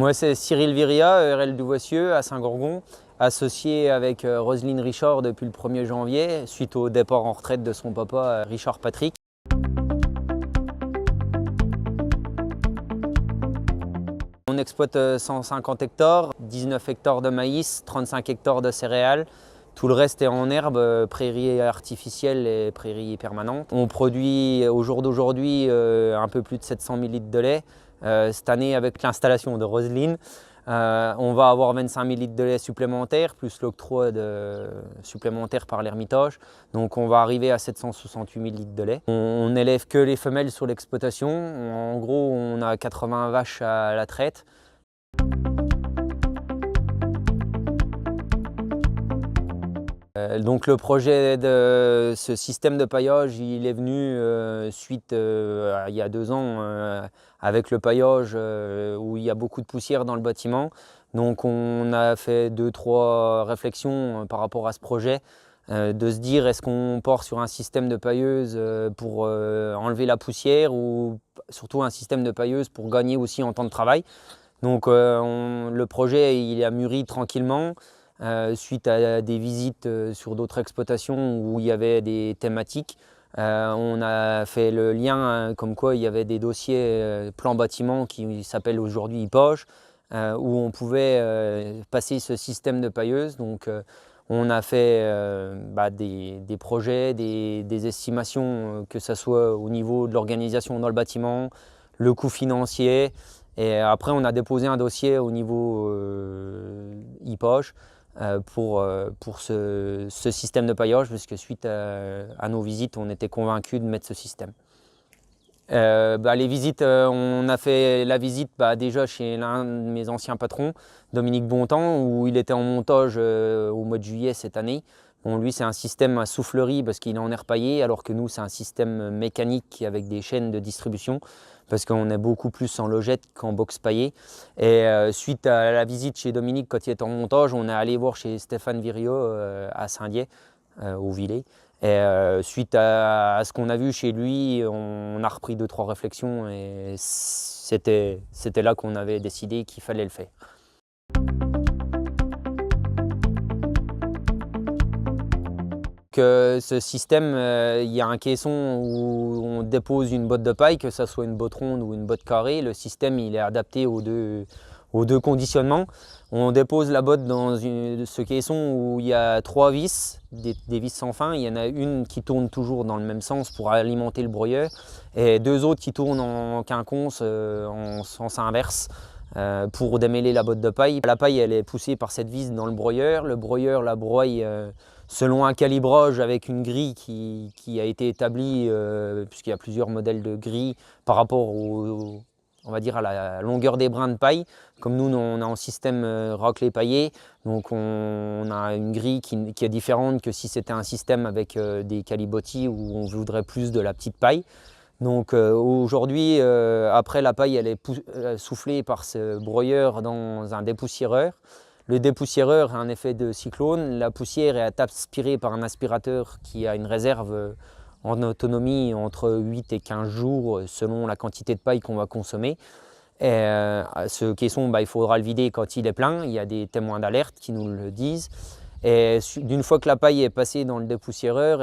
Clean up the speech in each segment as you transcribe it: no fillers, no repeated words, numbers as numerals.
Moi, c'est Cyril Viria, RL du Voissieux à Saint-Gorgon, associé avec Roselyne Richard depuis le 1er janvier, suite au départ en retraite de son papa, Richard Patrick. On exploite 150 hectares, 19 hectares de maïs, 35 hectares de céréales. Tout le reste est en herbe, prairies artificielles et prairies permanentes. On produit au jour d'aujourd'hui un peu plus de 700 000 litres de lait. Cette année, avec l'installation de Roselyne, on va avoir 25 000 litres de lait supplémentaires, plus l'octroi supplémentaire par l'Hermitage. Donc on va arriver à 768 000 litres de lait. On n'élève que les femelles sur l'exploitation. En gros, on a 80 vaches à la traite. Donc le projet de ce système de paillage, il est venu suite il y a 2 ans avec le paillage où il y a beaucoup de poussière dans le bâtiment. Donc on a fait 2-3 réflexions par rapport à ce projet, de se dire est-ce qu'on part sur un système de pailleuse pour enlever la poussière ou surtout un système de pailleuse pour gagner aussi en temps de travail. Donc le projet il a mûri tranquillement. Suite à des visites sur d'autres exploitations où il y avait des thématiques, on a fait le lien comme quoi il y avait des dossiers plan bâtiment qui s'appellent aujourd'hui IPOGE, où on pouvait passer ce système de pailleuse. Donc on a fait des projets, des estimations, que ce soit au niveau de l'organisation dans le bâtiment, le coût financier. Et après on a déposé un dossier au niveau IPOGE pour ce système de paillage, parce que suite à nos visites, on était convaincus de mettre ce système. Les visites, on a fait la visite déjà chez l'un de mes anciens patrons, Dominique Bontemps, où il était en montage au mois de juillet cette année. Bon, lui, c'est un système à soufflerie parce qu'il est en air paillé, alors que nous, c'est un système mécanique avec des chaînes de distribution, parce qu'on est beaucoup plus en logette qu'en box paillé. Et suite à la visite chez Dominique, quand il est en montage, on est allé voir chez Stéphane Virio à Saint-Dié, au Villet. Et suite à ce qu'on a vu chez lui, on a repris 2-3 réflexions et c'était là qu'on avait décidé qu'il fallait le faire. Ce système, il y a un caisson où on dépose une botte de paille, que ce soit une botte ronde ou une botte carrée. Le système il est adapté aux deux conditionnements. On dépose la botte dans ce caisson où il y a 3 vis, des vis sans fin. Il y en a une qui tourne toujours dans le même sens pour alimenter le broyeur et 2 autres qui tournent en quinconce en sens inverse pour démêler la botte de paille. La paille elle est poussée par cette vis dans le broyeur la broye selon un calibrage avec une grille qui a été établie, puisqu'il y a plusieurs modèles de grilles par rapport on va dire à la longueur des brins de paille. Comme nous, on a un système raclé paillé, donc on a une grille qui est différente que si c'était un système avec des calibotis où on voudrait plus de la petite paille. Donc aujourd'hui, après la paille, elle est soufflée par ce broyeur dans un dépoussiéreur. Le dépoussiéreur a un effet de cyclone. La poussière est aspirée par un aspirateur qui a une réserve en autonomie entre 8 et 15 jours selon la quantité de paille qu'on va consommer. Et ce caisson, il faudra le vider quand il est plein. Il y a des témoins d'alerte qui nous le disent. Et d'une fois que la paille est passée dans le dépoussiéreur,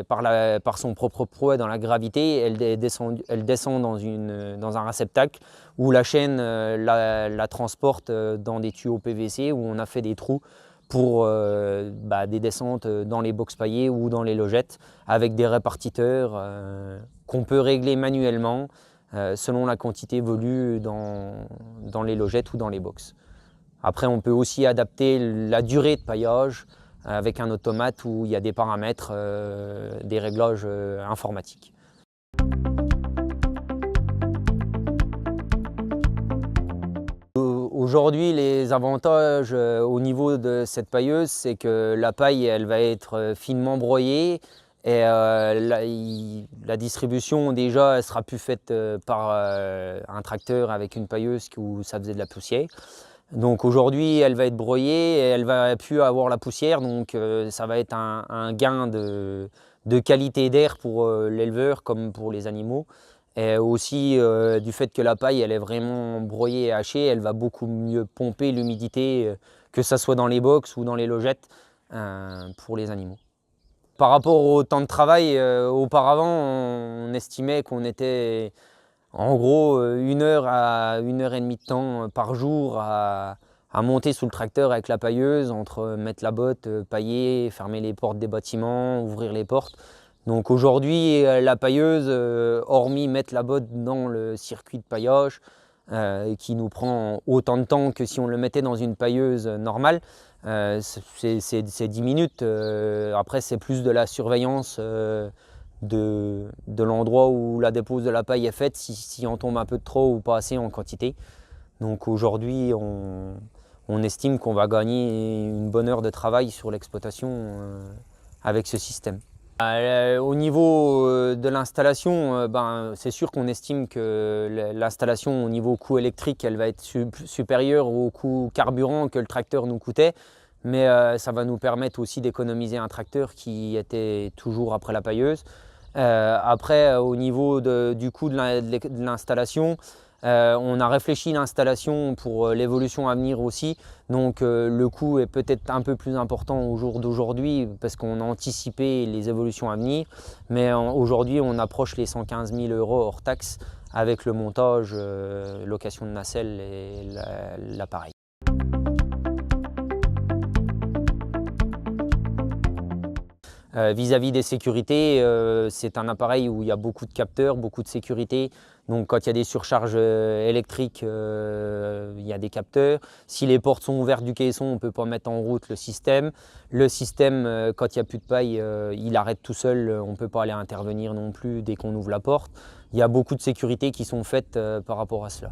par son propre poids dans la gravité, elle descend dans un réceptacle où la chaîne la transporte dans des tuyaux PVC où on a fait des trous pour des descentes dans les box paillées ou dans les logettes avec des répartiteurs qu'on peut régler manuellement selon la quantité voulue dans les logettes ou dans les box. Après, on peut aussi adapter la durée de paillage avec un automate où il y a des paramètres, des réglages informatiques. Aujourd'hui, les avantages au niveau de cette pailleuse, c'est que la paille elle va être finement broyée et la distribution déjà elle sera plus faite par un tracteur avec une pailleuse où ça faisait de la poussière. Donc aujourd'hui, elle va être broyée et elle va plus avoir la poussière, donc ça va être un gain de qualité d'air pour l'éleveur comme pour les animaux. Et aussi du fait que la paille elle est vraiment broyée et hachée, elle va beaucoup mieux pomper l'humidité, que ça soit dans les box ou dans les logettes, pour les animaux. Par rapport au temps de travail, auparavant on estimait qu'on était en gros 1 heure à 1 heure et demie de temps par jour à monter sous le tracteur avec la pailleuse, entre mettre la botte, pailler, fermer les portes des bâtiments, ouvrir les portes. Donc aujourd'hui, la pailleuse, hormis mettre la botte dans le circuit de paillage, qui nous prend autant de temps que si on le mettait dans une pailleuse normale, c'est 10 minutes. Après, c'est plus de la surveillance de l'endroit où la dépose de la paille est faite, si on tombe un peu de trop ou pas assez en quantité. Donc aujourd'hui, on estime qu'on va gagner une bonne heure de travail sur l'exploitation avec ce système. Au niveau de l'installation, c'est sûr qu'on estime que l'installation au niveau coût électrique, elle va être supérieure au coût carburant que le tracteur nous coûtait, mais ça va nous permettre aussi d'économiser un tracteur qui était toujours après la pailleuse. Après, au niveau du coût de l'installation, on a réfléchi l'installation pour l'évolution à venir aussi, donc le coût est peut-être un peu plus important au jour d'aujourd'hui parce qu'on a anticipé les évolutions à venir, mais aujourd'hui on approche les 115 000 € hors taxe avec le montage, location de nacelle et l'appareil. Vis-à-vis des sécurités, c'est un appareil où il y a beaucoup de capteurs, beaucoup de sécurité. Donc quand il y a des surcharges électriques, il y a des capteurs. Si les portes sont ouvertes du caisson, on ne peut pas mettre en route le système. Le système, quand il n'y a plus de paille, il arrête tout seul. On ne peut pas aller intervenir non plus dès qu'on ouvre la porte. Il y a beaucoup de sécurités qui sont faites par rapport à cela.